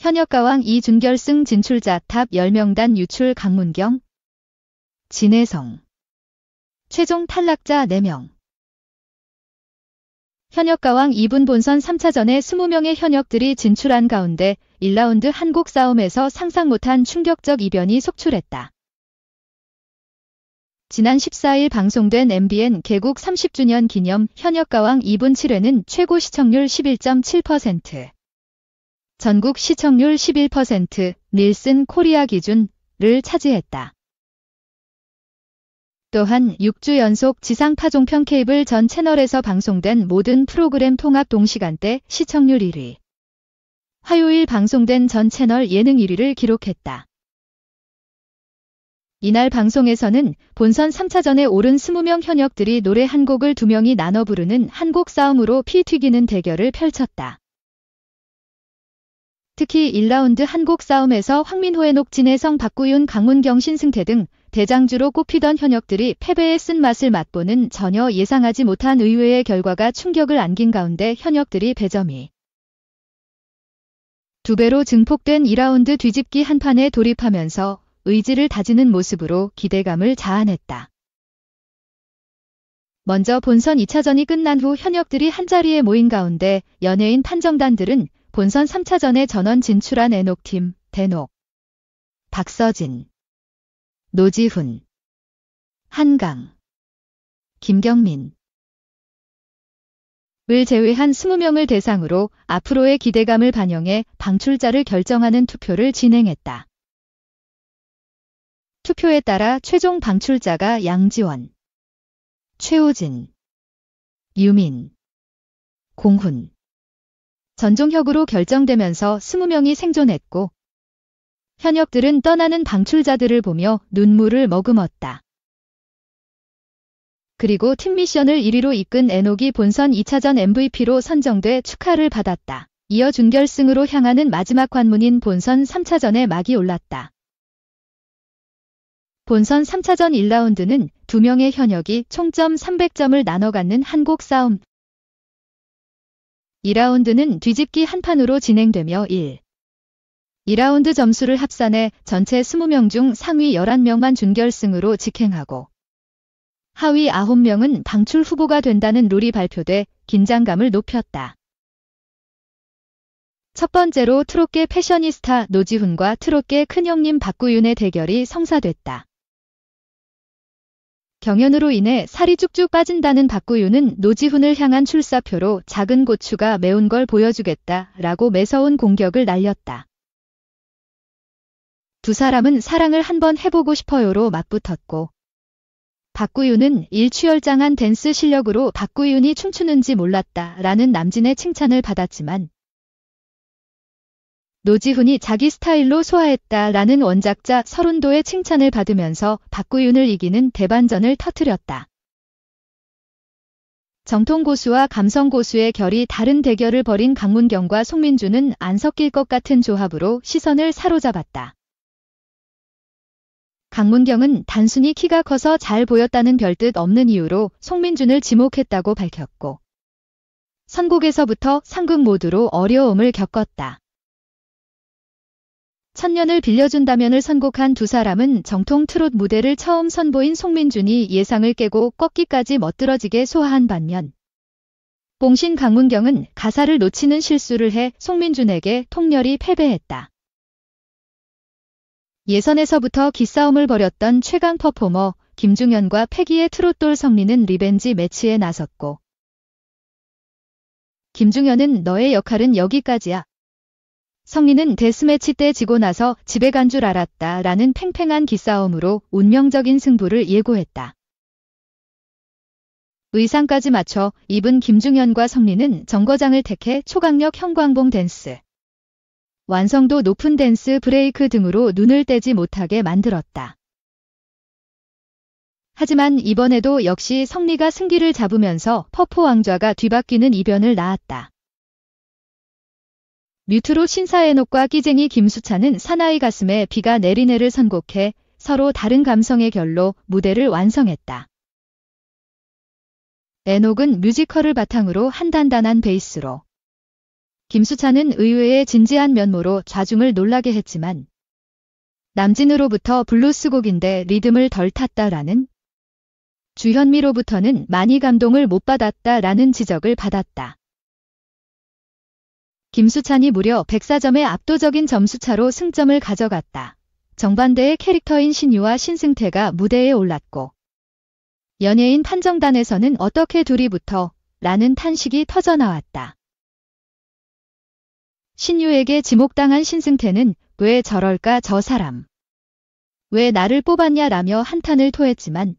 현역가왕 2준결승 진출자 탑 10명단 유출 강문경, 진혜성. 최종 탈락자 4명. 현역가왕 2분 본선 3차전에 20명의 현역들이 진출한 가운데 1라운드 한국 싸움에서 상상 못한 충격적 이변이 속출했다. 지난 14일 방송된 MBN 개국 30주년 기념 현역가왕 2분 7회는 최고 시청률 11.7%, 전국 시청률 11%, 닐슨 코리아 기준을 차지했다. 또한 6주 연속 지상 타종편 케이블 전 채널에서 방송된 모든 프로그램 통합 동시간대 시청률 1위, 화요일 방송된 전 채널 예능 1위를 기록했다. 이날 방송에서는 본선 3차전에 오른 20명 현역들이 노래 한 곡을 2명이 나눠 부르는 한곡 싸움으로 피 튀기는 대결을 펼쳤다. 특히 1라운드 한곡 싸움에서 황민호, 해녹, 진혜성, 박구윤, 강문경, 신승태 등 대장주로 꼽히던 현역들이 패배의 쓴맛을 맛보는 전혀 예상하지 못한 의외의 결과가 충격을 안긴 가운데 현역들이 배점이 2배로 증폭된 2라운드 뒤집기 한판에 돌입하면서 의지를 다지는 모습으로 기대감을 자아냈다. 먼저 본선 2차전이 끝난 후 현역들이 한자리에 모인 가운데 연예인 판정단들은 본선 3차전에 전원 진출한 에녹팀, 대녹, 박서진, 노지훈, 한강, 김경민 을 제외한 20명을 대상으로 앞으로의 기대감을 반영해 방출자를 결정하는 투표를 진행했다. 투표에 따라 최종 방출자가 양지원, 최우진, 유민, 공훈, 전종혁으로 결정되면서 20명이 생존했고 현역들은 떠나는 방출자들을 보며 눈물을 머금었다. 그리고 팀 미션을 1위로 이끈 에녹이 본선 2차전 MVP로 선정돼 축하를 받았다. 이어 준결승으로 향하는 마지막 관문인 본선 3차전에 막이 올랐다. 본선 3차전 1라운드는 2명의 현역이 총점 300점을 나눠 갖는 한곡 싸움. 2라운드는 뒤집기 한판으로 진행되며 2라운드 점수를 합산해 전체 20명 중 상위 11명만 준결승으로 직행하고 하위 9명은 방출 후보가 된다는 룰이 발표돼 긴장감을 높였다. 첫 번째로 트롯계 패셔니스타 노지훈과 트롯계 큰형님 박구윤의 대결이 성사됐다. 경연으로 인해 살이 쭉쭉 빠진다는 박구윤은 노지훈을 향한 출사표로 작은 고추가 매운 걸 보여주겠다라고 매서운 공격을 날렸다. 두 사람은 사랑을 한번 해보고 싶어요로 맞붙었고 박구윤은 일취월장한 댄스 실력으로 박구윤이 춤추는지 몰랐다라는 남진의 칭찬을 받았지만 노지훈이 자기 스타일로 소화했다라는 원작자 설운도의 칭찬을 받으면서 박구윤을 이기는 대반전을 터뜨렸다. 정통 고수와 감성 고수의 결이 다른 대결을 벌인 강문경과 송민주는 안 섞일 것 같은 조합으로 시선을 사로잡았다. 강문경은 단순히 키가 커서 잘 보였다는 별뜻 없는 이유로 송민준을 지목했다고 밝혔고 선곡에서부터 상극 모드로 어려움을 겪었다. 천년을 빌려준다면을 선곡한 두 사람은 정통 트롯 무대를 처음 선보인 송민준이 예상을 깨고 꺾기까지 멋들어지게 소화한 반면 봉신 강문경은 가사를 놓치는 실수를 해 송민준에게 통렬히 패배했다. 예선에서부터 기싸움을 벌였던 최강 퍼포머 김중현과 패기의 트롯돌 성리는 리벤지 매치에 나섰고 김중현은 너의 역할은 여기까지야. 성리는 데스매치 때 지고 나서 집에 간 줄 알았다 라는 팽팽한 기싸움으로 운명적인 승부를 예고했다. 의상까지 맞춰 입은 김중현과 성리는 정거장을 택해 초강력 형광봉 댄스, 완성도 높은 댄스 브레이크 등으로 눈을 떼지 못하게 만들었다. 하지만 이번에도 역시 성리가 승기를 잡으면서 퍼포 왕좌가 뒤바뀌는 이변을 낳았다. 뮤트로 신사에녹과 끼쟁이 김수찬은 사나이 가슴에 비가 내리네를 선곡해 서로 다른 감성의 결로 무대를 완성했다. 에녹은 뮤지컬을 바탕으로 한 단단한 베이스로 김수찬은 의외의 진지한 면모로 좌중을 놀라게 했지만 남진으로부터 블루스 곡인데 리듬을 덜 탔다라는, 주현미로부터는 많이 감동을 못 받았다라는 지적을 받았다. 김수찬이 무려 104점의 압도적인 점수차로 승점을 가져갔다. 정반대의 캐릭터인 신유와 신승태가 무대에 올랐고 연예인 판정단에서는 어떻게 둘이 붙어? 라는 탄식이 터져나왔다. 신유에게 지목당한 신승태는 왜 저럴까 저 사람. 왜 나를 뽑았냐 라며 한탄을 토했지만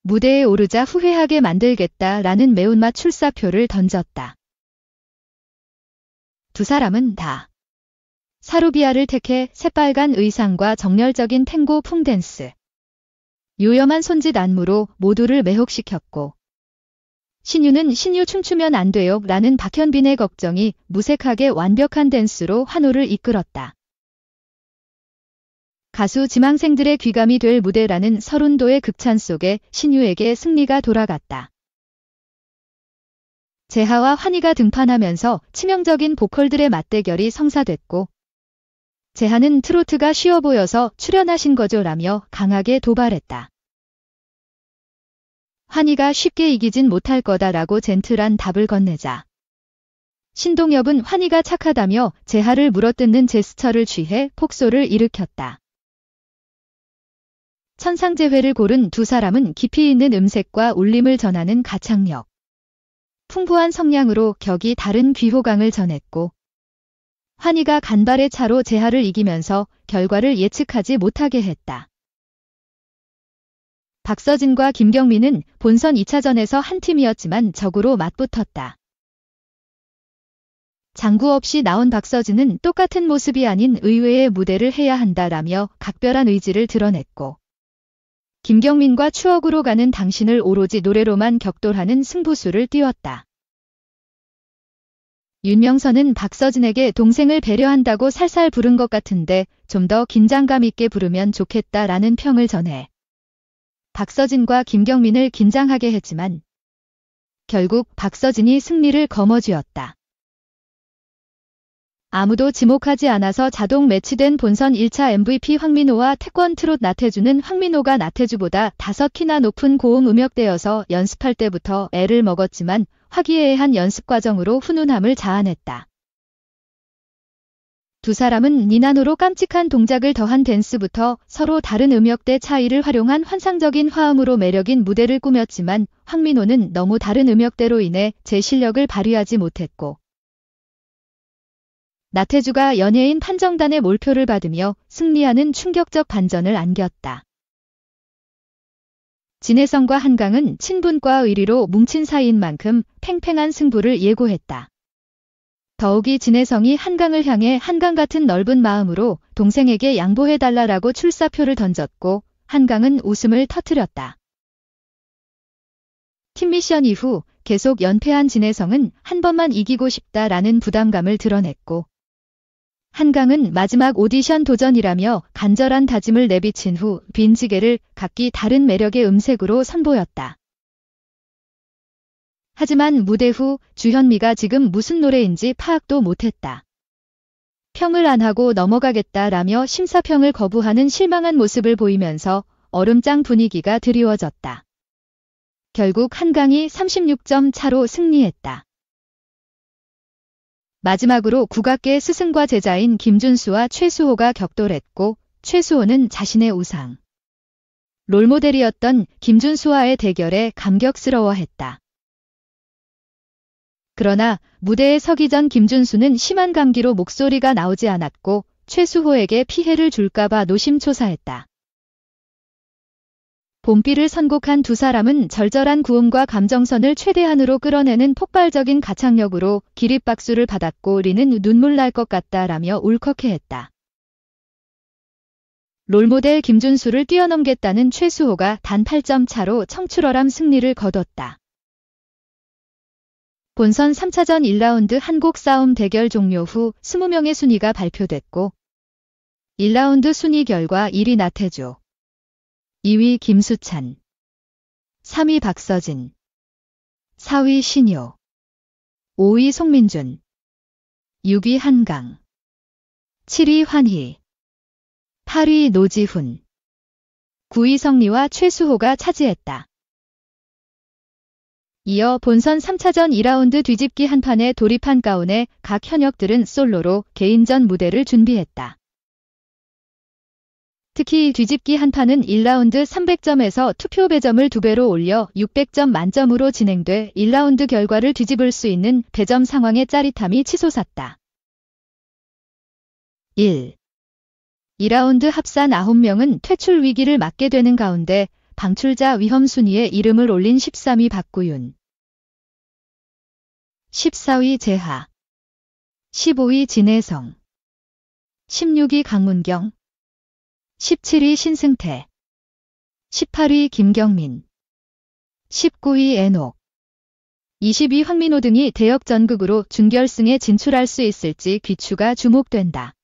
무대에 오르자 후회하게 만들겠다라는 매운맛 출사표를 던졌다. 두 사람은 다 사루비아를 택해 새빨간 의상과 정열적인 탱고 풍댄스, 요염한 손짓 안무로 모두를 매혹시켰고 신유는 신유 춤추면 안 돼요 라는 박현빈의 걱정이 무색하게 완벽한 댄스로 환호를 이끌었다. 가수 지망생들의 귀감이 될 무대라는 서른도의 극찬 속에 신유에게 승리가 돌아갔다. 재하와 환희가 등판하면서 치명적인 보컬들의 맞대결이 성사됐고 재하는 트로트가 쉬워 보여서 출연하신 거죠 라며 강하게 도발했다. 환희가 쉽게 이기진 못할 거다라고 젠틀한 답을 건네자 신동엽은 환희가 착하다며 재하를 물어뜯는 제스처를 취해 폭소를 일으켰다. 천상재회를 고른 두 사람은 깊이 있는 음색과 울림을 전하는 가창력, 풍부한 성량으로 격이 다른 귀호강을 전했고 환희가 간발의 차로 재하를 이기면서 결과를 예측하지 못하게 했다. 박서진과 김경민은 본선 2차전에서 한 팀이었지만 적으로 맞붙었다. 장구 없이 나온 박서진은 똑같은 모습이 아닌 의외의 무대를 해야 한다라며 각별한 의지를 드러냈고 김경민과 추억으로 가는 당신을 오로지 노래로만 격돌하는 승부수를 띄웠다. 윤명선은 박서진에게 동생을 배려한다고 살살 부른 것 같은데 좀 더 긴장감 있게 부르면 좋겠다라는 평을 전해 박서진과 김경민을 긴장하게 했지만 결국 박서진이 승리를 거머쥐었다. 아무도 지목하지 않아서 자동 매치된 본선 1차 MVP 황민호와 태권 트롯 나태주는 황민호가 나태주보다 5키나 높은 고음 음역대여서 연습할 때부터 애를 먹었지만 화기애애한 연습 과정으로 훈훈함을 자아냈다. 두 사람은 니나노로 깜찍한 동작을 더한 댄스부터 서로 다른 음역대 차이를 활용한 환상적인 화음으로 매력인 무대를 꾸몄지만 황민호는 너무 다른 음역대로 인해 제 실력을 발휘하지 못했고 나태주가 연예인 판정단의 몰표를 받으며 승리하는 충격적 반전을 안겼다. 진혜성과 한강은 친분과 의리로 뭉친 사이인 만큼 팽팽한 승부를 예고했다. 더욱이 진혜성이 한강을 향해 한강 같은 넓은 마음으로 동생에게 양보해달라라고 출사표를 던졌고 한강은 웃음을 터뜨렸다. 팀 미션 이후 계속 연패한 진혜성은 한 번만 이기고 싶다라는 부담감을 드러냈고 한강은 마지막 오디션 도전이라며 간절한 다짐을 내비친 후 빈지게를 각기 다른 매력의 음색으로 선보였다. 하지만 무대 후 주현미가 지금 무슨 노래인지 파악도 못했다. 평을 안 하고 넘어가겠다라며 심사평을 거부하는 실망한 모습을 보이면서 얼음장 분위기가 드리워졌다. 결국 한강이 36점 차로 승리했다. 마지막으로 국악계 스승과 제자인 김준수와 최수호가 격돌했고 최수호는 자신의 우상, 롤모델이었던 김준수와의 대결에 감격스러워했다. 그러나 무대에 서기 전 김준수는 심한 감기로 목소리가 나오지 않았고 최수호에게 피해를 줄까봐 노심초사했다. 봄비를 선곡한 두 사람은 절절한 구음과 감정선을 최대한으로 끌어내는 폭발적인 가창력으로 기립박수를 받았고 우리는 눈물 날 것 같다라며 울컥해했다. 롤모델 김준수를 뛰어넘겠다는 최수호가 단 8점 차로 청출어람 승리를 거뒀다. 본선 3차전 1라운드 한곡 싸움 대결 종료 후 20명의 순위가 발표됐고 1라운드 순위 결과 1위 나태주, 2위 김수찬, 3위 박서진, 4위 신유, 5위 송민준, 6위 한강, 7위 환희, 8위 노지훈, 9위 성리와 최수호가 차지했다. 이어 본선 3차전 2라운드 뒤집기 한판에 돌입한 가운데 각 현역들은 솔로로 개인전 무대를 준비했다. 특히 뒤집기 한판은 1라운드 300점에서 투표 배점을 2배로 올려 600점 만점으로 진행돼 1라운드 결과를 뒤집을 수 있는 배점 상황의 짜릿함이 치솟았다. 1. 2라운드 합산 9명은 퇴출 위기를 맞게 되는 가운데 방출자 위험 순위에 이름을 올린 13위 박구윤, 14위 재하, 15위 진혜성, 16위 강문경, 17위 신승태, 18위 김경민, 19위 애녹, 20위 황민호 등이 대역 전극으로 준결승에 진출할 수 있을지 귀추가 주목된다.